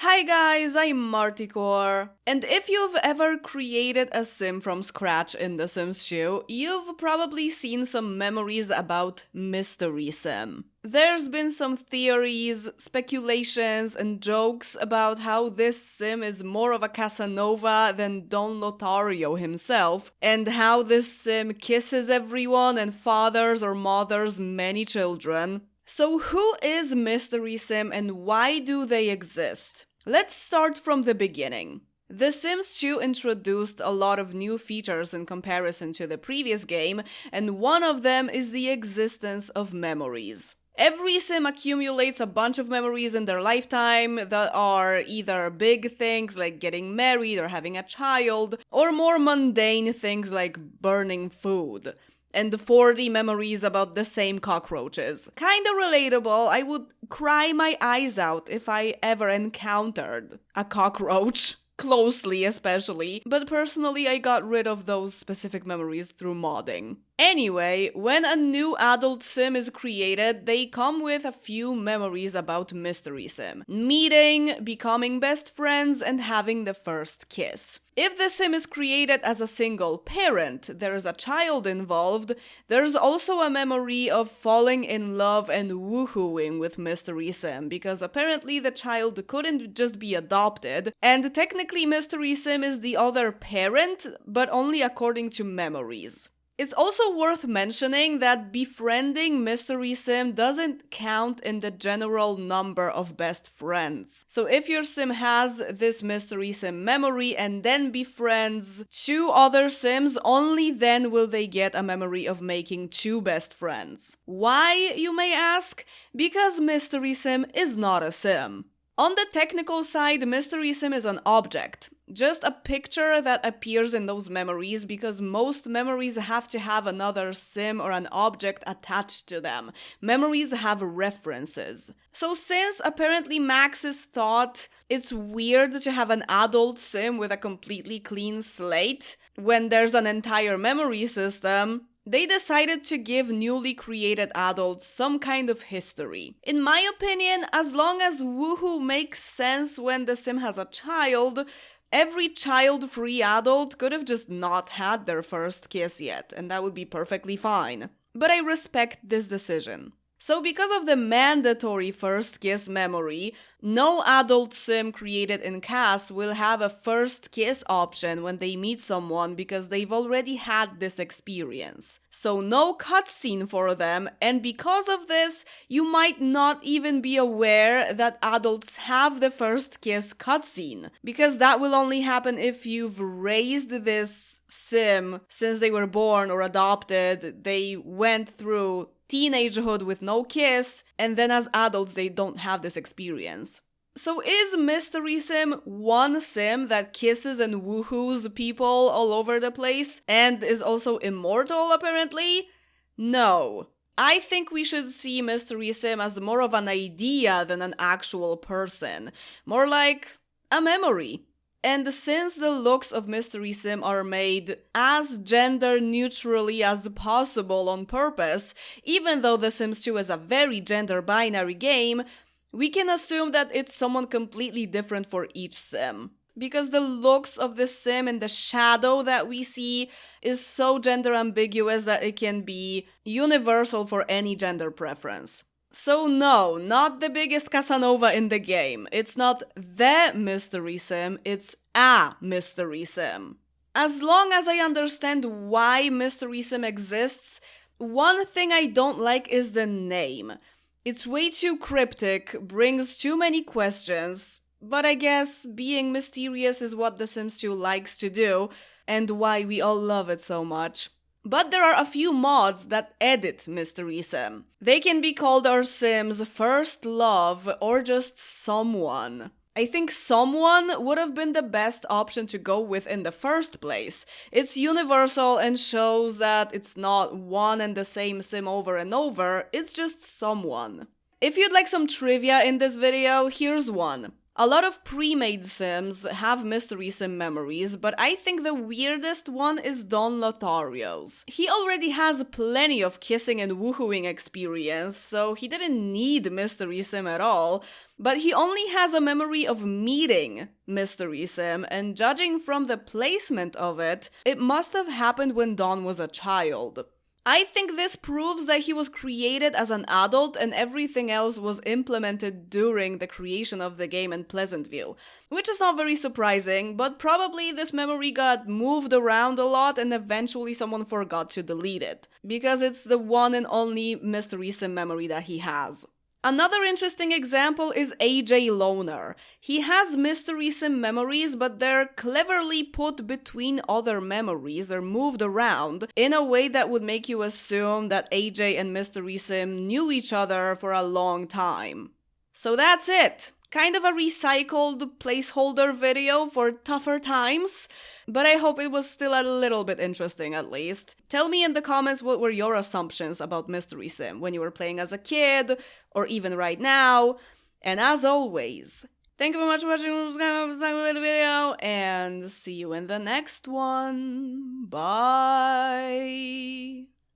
Hi guys, I'm Marticore, and if you've ever created a sim from scratch in The Sims 2, you've probably seen some memories about Mystery Sim. There's been some theories, speculations, and jokes about how this sim is more of a Casanova than Don Lothario himself, and how this sim kisses everyone and fathers or mothers many children. So who is Mystery Sim and why do they exist? Let's start from the beginning. The Sims 2 introduced a lot of new features in comparison to the previous game, and one of them is the existence of memories. Every sim accumulates a bunch of memories in their lifetime that are either big things like getting married or having a child, or more mundane things like burning food. And 40 memories about the same cockroaches. Kinda relatable. I would cry my eyes out if I ever encountered a cockroach. Closely, especially. But personally, I got rid of those specific memories through modding. Anyway, when a new adult sim is created, they come with a few memories about Mystery Sim. Meeting, becoming best friends, and having the first kiss. If the sim is created as a single parent, there is a child involved, there's also a memory of falling in love and woohooing with Mystery Sim, because apparently the child couldn't just be adopted, and technically Mystery Sim is the other parent, but only according to memories. It's also worth mentioning that befriending Mystery Sim doesn't count in the general number of best friends. So if your sim has this Mystery Sim memory and then befriends two other sims, only then will they get a memory of making two best friends. Why, you may ask? Because Mystery Sim is not a sim. On the technical side, Mystery Sim is an object, just a picture that appears in those memories because most memories have to have another sim or an object attached to them. Memories have references. So since apparently Maxis thought it's weird to have an adult sim with a completely clean slate when there's an entire memory system, they decided to give newly created adults some kind of history. In my opinion, as long as woohoo makes sense when the sim has a child, every child-free adult could have just not had their first kiss yet, and that would be perfectly fine. But I respect this decision. So because of the mandatory first kiss memory, no adult sim created in CAS will have a first kiss option when they meet someone because they've already had this experience. So no cutscene for them, and because of this, you might not even be aware that adults have the first kiss cutscene, because that will only happen if you've raised this sim since they were born or adopted, they went through teenagehood with no kiss, and then as adults they don't have this experience. So is Mystery Sim one sim that kisses and woohoos people all over the place and is also immortal apparently? No. I think we should see Mystery Sim as more of an idea than an actual person. More like a memory. And since the looks of Mystery Sim are made as gender neutrally as possible on purpose, even though The Sims 2 is a very gender binary game, we can assume that it's someone completely different for each sim. Because the looks of the sim and the shadow that we see is so gender ambiguous that it can be universal for any gender preference. So no, not the biggest Casanova in the game. It's not the Mystery Sim, it's a Mystery Sim. As long as I understand why Mystery Sim exists, one thing I don't like is the name. It's way too cryptic, brings too many questions, but I guess being mysterious is what The Sims 2 likes to do, and why we all love it so much. But there are a few mods that edit Mystery Sim. They can be called our Sim's first love or just someone. I think someone would have been the best option to go with in the first place. It's universal and shows that it's not one and the same sim over and over, it's just someone. If you'd like some trivia in this video, here's one. A lot of pre-made Sims have Mystery Sim memories, but I think the weirdest one is Don Lothario's. He already has plenty of kissing and woohooing experience, so he didn't need Mystery Sim at all, but he only has a memory of meeting Mystery Sim, and judging from the placement of it, it must have happened when Don was a child. I think this proves that he was created as an adult and everything else was implemented during the creation of the game in Pleasant View, which is not very surprising, but probably this memory got moved around a lot and eventually someone forgot to delete it, because it's the one and only Mystery Sim memory that he has. Another interesting example is AJ Loner. He has Mystery Sim memories, but they're cleverly put between other memories or moved around in a way that would make you assume that AJ and Mystery Sim knew each other for a long time. So that's it. Kind of a recycled placeholder video for tougher times, but I hope it was still a little bit interesting at least. Tell me in the comments what were your assumptions about Mystery Sim when you were playing as a kid, or even right now. And as always, thank you very much for watching this video, and see you in the next one. Bye!